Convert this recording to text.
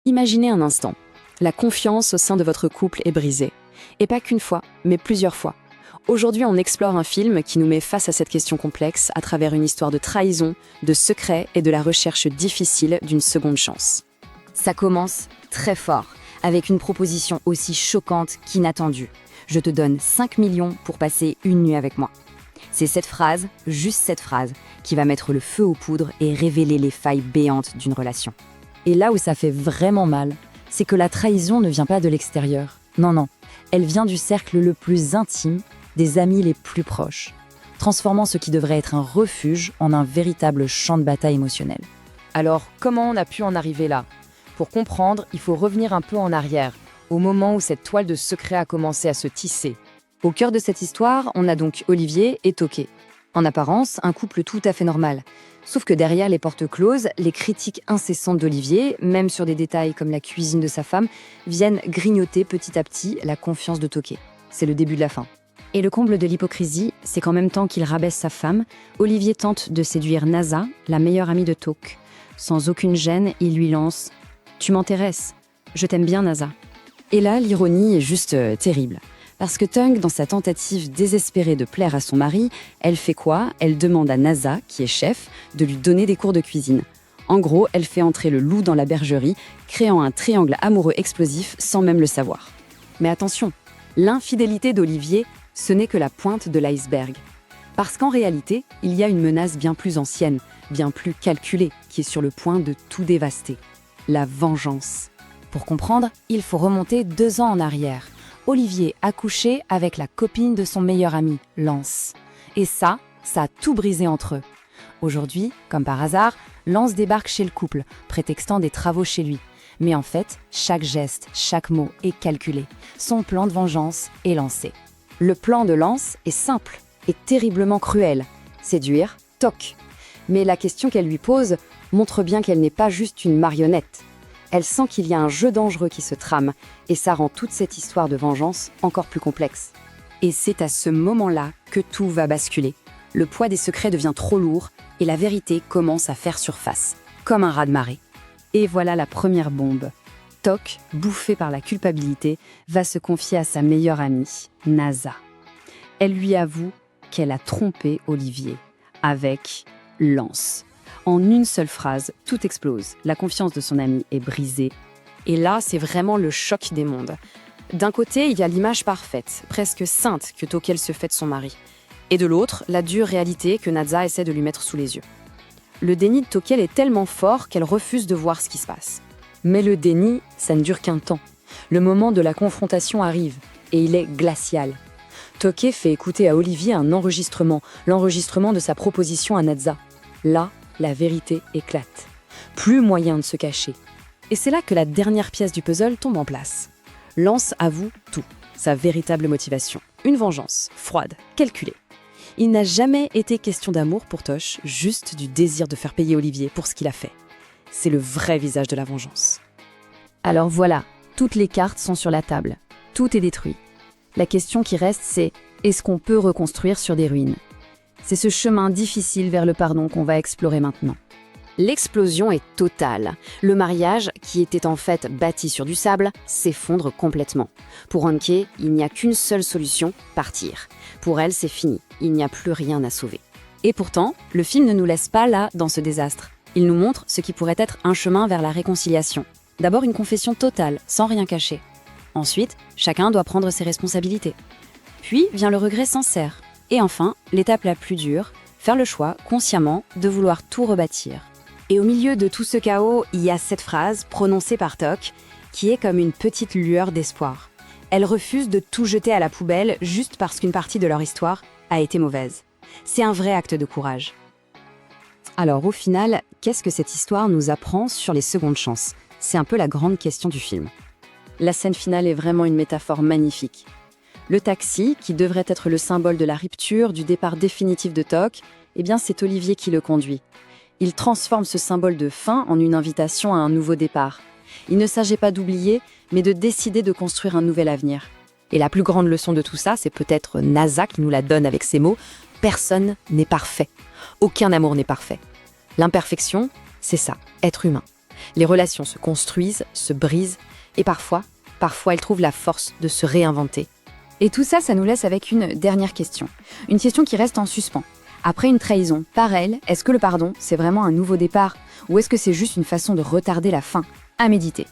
Imaginez un instant. La confiance au sein de votre couple est brisée. Et pas qu'une fois, mais plusieurs fois. Aujourd'hui, on explore un film qui nous met face à cette question complexe à travers une histoire de trahison, de secret et de la recherche difficile d'une seconde chance. Ça commence très fort, avec une proposition aussi choquante qu'inattendue. Je te donne 5 millions pour passer une nuit avec moi. C'est cette phrase, juste cette phrase, qui va mettre le feu aux poudres et révéler les failles béantes d'une relation. Et là où ça fait vraiment mal, c'est que la trahison ne vient pas de l'extérieur. Non, elle vient du cercle le plus intime, des amis les plus proches, transformant ce qui devrait être un refuge en un véritable champ de bataille émotionnel. Alors, comment on a pu en arriver là? Pour comprendre, il faut revenir un peu en arrière, au moment où cette toile de secret a commencé à se tisser. Au cœur de cette histoire, on a donc Olivier et Toké. En apparence, un couple tout à fait normal. Sauf que derrière les portes closes, les critiques incessantes d'Olivier, même sur des détails comme la cuisine de sa femme, viennent grignoter petit à petit la confiance de Toké. C'est le début de la fin. Et le comble de l'hypocrisie, c'est qu'en même temps qu'il rabaisse sa femme, Olivier tente de séduire Naza, la meilleure amie de Tok. Sans aucune gêne, il lui lance « Tu m'intéresses, je t'aime bien Naza ». Et là, l'ironie est juste terrible. Parce que Tung, dans sa tentative désespérée de plaire à son mari, elle fait quoi? Elle demande à Naza, qui est chef, de lui donner des cours de cuisine. En gros, elle fait entrer le loup dans la bergerie, créant un triangle amoureux explosif sans même le savoir. Mais attention, l'infidélité d'Olivier, ce n'est que la pointe de l'iceberg. Parce qu'en réalité, il y a une menace bien plus ancienne, bien plus calculée, qui est sur le point de tout dévaster. La vengeance. Pour comprendre, il faut remonter 2 ans en arrière. Olivier a couché avec la copine de son meilleur ami, Lance. Et ça a tout brisé entre eux. Aujourd'hui, comme par hasard, Lance débarque chez le couple, prétextant des travaux chez lui. Mais en fait, chaque geste, chaque mot est calculé. Son plan de vengeance est lancé. Le plan de Lance est simple et terriblement cruel. Séduire Tok. Mais la question qu'elle lui pose montre bien qu'elle n'est pas juste une marionnette. Elle sent qu'il y a un jeu dangereux qui se trame, et ça rend toute cette histoire de vengeance encore plus complexe. Et c'est à ce moment-là que tout va basculer. Le poids des secrets devient trop lourd, et la vérité commence à faire surface, comme un raz-de-marée. Et voilà la première bombe. Tok, bouffé par la culpabilité, va se confier à sa meilleure amie, Naza. Elle lui avoue qu'elle a trompé Olivier, avec Lance. En une seule phrase, tout explose. La confiance de son ami est brisée. Et là, c'est vraiment le choc des mondes. D'un côté, il y a l'image parfaite, presque sainte, que Tokel se fait de son mari. Et de l'autre, la dure réalité que Naza essaie de lui mettre sous les yeux. Le déni de Tokel est tellement fort qu'elle refuse de voir ce qui se passe. Mais le déni, ça ne dure qu'un temps. Le moment de la confrontation arrive, et il est glacial. Toké fait écouter à Olivier un enregistrement, l'enregistrement de sa proposition à Naza. Là, la vérité éclate. Plus moyen de se cacher. Et c'est là que la dernière pièce du puzzle tombe en place. Lance avoue tout, sa véritable motivation. Une vengeance, froide, calculée. Il n'a jamais été question d'amour pour Tosh, juste du désir de faire payer Olivier pour ce qu'il a fait. C'est le vrai visage de la vengeance. Alors voilà, toutes les cartes sont sur la table. Tout est détruit. La question qui reste, c'est est-ce qu'on peut reconstruire sur des ruines? C'est ce chemin difficile vers le pardon qu'on va explorer maintenant. L'explosion est totale. Le mariage, qui était en fait bâti sur du sable, s'effondre complètement. Pour Anke, il n'y a qu'une seule solution, partir. Pour elle, c'est fini. Il n'y a plus rien à sauver. Et pourtant, le film ne nous laisse pas là dans ce désastre. Il nous montre ce qui pourrait être un chemin vers la réconciliation. D'abord une confession totale, sans rien cacher. Ensuite, chacun doit prendre ses responsabilités. Puis vient le regret sincère. Et enfin, l'étape la plus dure, faire le choix, consciemment, de vouloir tout rebâtir. Et au milieu de tout ce chaos, il y a cette phrase, prononcée par Tok, qui est comme une petite lueur d'espoir. Elle refuse de tout jeter à la poubelle juste parce qu'une partie de leur histoire a été mauvaise. C'est un vrai acte de courage. Alors au final, qu'est-ce que cette histoire nous apprend sur les secondes chances? C'est un peu la grande question du film. La scène finale est vraiment une métaphore magnifique. Le taxi, qui devrait être le symbole de la rupture, du départ définitif de Tok, eh bien c'est Olivier qui le conduit. Il transforme ce symbole de fin en une invitation à un nouveau départ. Il ne s'agit pas d'oublier, mais de décider de construire un nouvel avenir. Et la plus grande leçon de tout ça, c'est peut-être Naza qui nous la donne avec ces mots « Personne n'est parfait. Aucun amour n'est parfait. L'imperfection, c'est ça, être humain. Les relations se construisent, se brisent, et parfois elles trouvent la force de se réinventer. Et tout ça, ça nous laisse avec une dernière question. Une question qui reste en suspens. Après une trahison, par elle, est-ce que le pardon, c'est vraiment un nouveau départ? Ou est-ce que c'est juste une façon de retarder la fin? À méditer.